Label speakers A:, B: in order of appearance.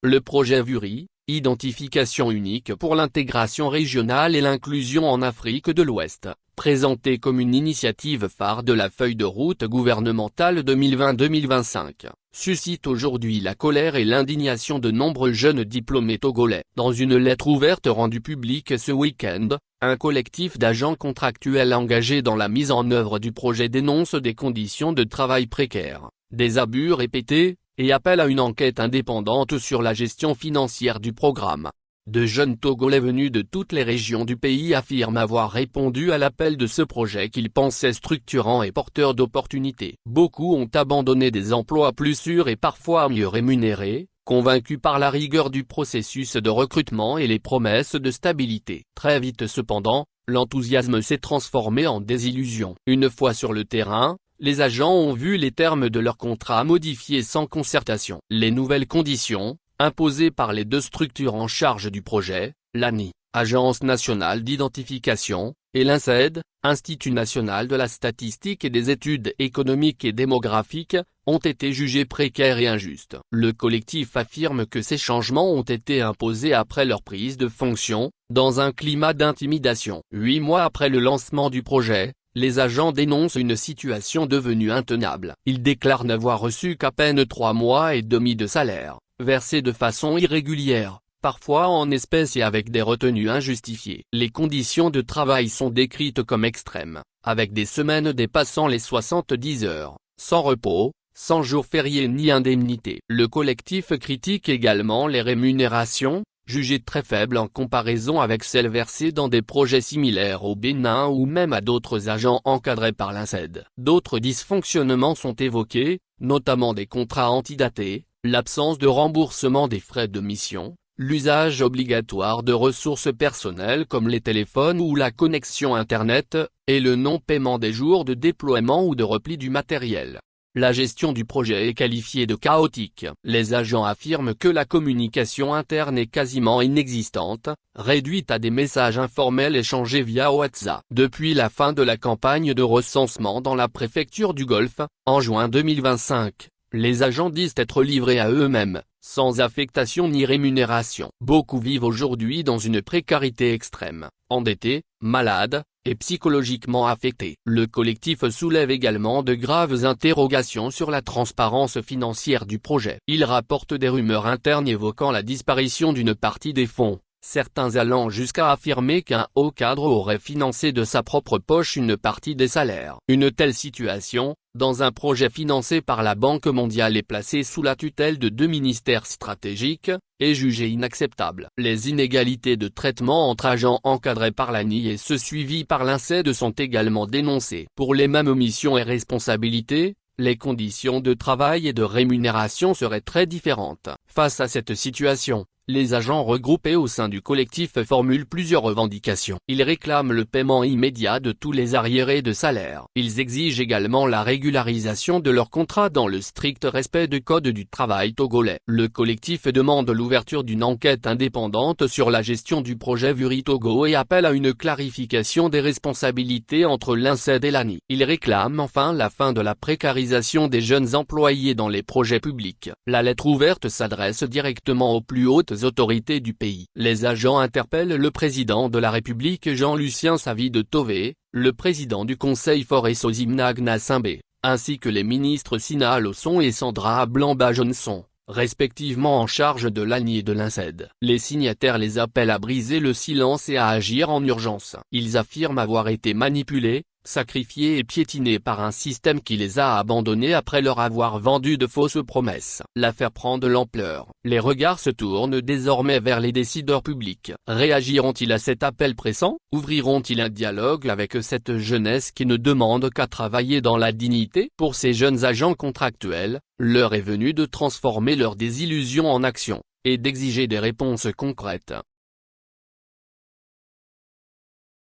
A: Le projet VURI, identification unique pour l'intégration régionale et l'inclusion en Afrique de l'Ouest, présenté comme une initiative phare de la feuille de route gouvernementale 2020-2025, suscite aujourd'hui la colère et l'indignation de nombreux jeunes diplômés togolais. Dans une lettre ouverte rendue publique ce week-end, un collectif d'agents contractuels engagés dans la mise en œuvre du projet dénonce des conditions de travail précaires, des abus répétés, et appelle à une enquête indépendante sur la gestion financière du programme. De jeunes Togolais venus de toutes les régions du pays affirment avoir répondu à l'appel de ce projet qu'ils pensaient structurant et porteur d'opportunités. Beaucoup ont abandonné des emplois plus sûrs et parfois mieux rémunérés, convaincus par la rigueur du processus de recrutement et les promesses de stabilité. Très vite cependant, l'enthousiasme s'est transformé en désillusion. Une fois sur le terrain, les agents ont vu les termes de leur contrat modifiés sans concertation. Les nouvelles conditions, imposées par les deux structures en charge du projet, l'ANI, Agence nationale d'identification, et l'INSED, Institut national de la statistique et des études économiques et démographiques, ont été jugées précaires et injustes. Le collectif affirme que ces changements ont été imposés après leur prise de fonction, dans un climat d'intimidation. 8 mois après le lancement du projet, les agents dénoncent une situation devenue intenable. Ils déclarent n'avoir reçu qu'à peine 3 mois et demi de salaire, versés de façon irrégulière, parfois en espèces et avec des retenues injustifiées. Les conditions de travail sont décrites comme extrêmes, avec des semaines dépassant les 70 heures, sans repos, sans jours fériés ni indemnité. Le collectif critique également les rémunérations, jugées très faibles en comparaison avec celles versées dans des projets similaires au Bénin ou même à d'autres agents encadrés par l'INSED. D'autres dysfonctionnements sont évoqués, notamment des contrats antidatés, l'absence de remboursement des frais de mission, l'usage obligatoire de ressources personnelles comme les téléphones ou la connexion Internet, et le non-paiement des jours de déploiement ou de repli du matériel. La gestion du projet est qualifiée de chaotique. Les agents affirment que la communication interne est quasiment inexistante, réduite à des messages informels échangés via WhatsApp. Depuis la fin de la campagne de recensement dans la préfecture du Golfe, en juin 2025, les agents disent être livrés à eux-mêmes, sans affectation ni rémunération. Beaucoup vivent aujourd'hui dans une précarité extrême, endettés, malades, et psychologiquement affectés. Le collectif soulève également de graves interrogations sur la transparence financière du projet. Il rapporte des rumeurs internes évoquant la disparition d'une partie des fonds, certains allant jusqu'à affirmer qu'un haut cadre aurait financé de sa propre poche une partie des salaires. Une telle situation, dans un projet financé par la Banque mondiale et placé sous la tutelle de 2 ministères stratégiques, est jugée inacceptable. Les inégalités de traitement entre agents encadrés par l'ANI et ceux suivis par l'INSED sont également dénoncées. Pour les mêmes omissions et responsabilités, les conditions de travail et de rémunération seraient très différentes. Face à cette situation, les agents regroupés au sein du collectif formulent plusieurs revendications. Ils réclament le paiement immédiat de tous les arriérés de salaire. Ils exigent également la régularisation de leurs contrats dans le strict respect du Code du travail togolais. Le collectif demande l'ouverture d'une enquête indépendante sur la gestion du projet VURI Togo et appelle à une clarification des responsabilités entre l'INSED et l'ANI. Ils réclament enfin la fin de la précarisation des jeunes employés dans les projets publics. La lettre ouverte s'adresse directement aux plus hautes autorités du pays. Les agents interpellent le président de la République Jean-Lucien Savide Tové, le président du Conseil Faure Sozimna Gnassingbé, ainsi que les ministres Sina Losson et Sandra Blamba-Johnson, respectivement en charge de l'ANI et de l'INSED. Les signataires les appellent à briser le silence et à agir en urgence. Ils affirment avoir été manipulés, sacrifiés et piétinés par un système qui les a abandonnés après leur avoir vendu de fausses promesses. L'affaire prend de l'ampleur. Les regards se tournent désormais vers les décideurs publics. Réagiront-ils à cet appel pressant? Ouvriront-ils un dialogue avec cette jeunesse qui ne demande qu'à travailler dans la dignité? Pour ces jeunes agents contractuels, l'heure est venue de transformer leur désillusion en action, et d'exiger des réponses concrètes.